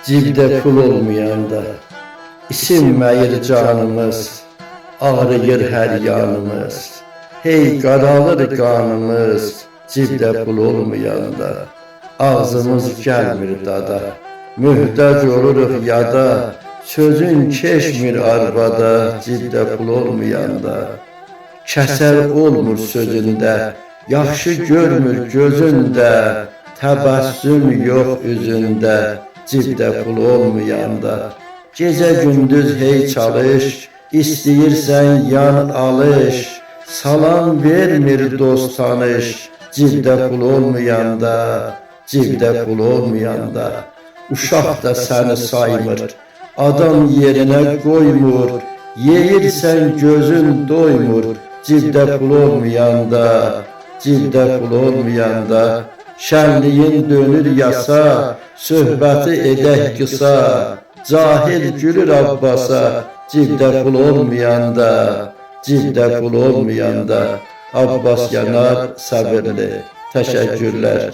Cibde pul olmayanda isinməyir canımız, ağrıyır her yanımız. Hey qaralır qanımız, cibde pul olmayanda ağzımız gelmir dada. Mühtaç oluruq yada, sözün keşmir arvada, cibde pul olmayanda. Kəsər olmur sözündə, yaxşı görmür gözündə, təbəssüm yox üzündə, cibdə pul olmayanda. Gecə gündüz hey çalış, istəyirsən yan alış, salam vermir dost tanış, cibdə pul olmayanda, cibdə pul olmayanda. Uşaq da səni saymır, adam yerinə qoymur, yeyirsən gözün doymur, cibdə pul olmayanda, cibdə pul olmayanda. Şənliyin dönür yasa, söhbəti edək qısa, cahil gülür Abbasa, cibdə pul olmayanda, cibdə pul olmayanda. Abbas Yanar Səbirli. Təşəkkürlər.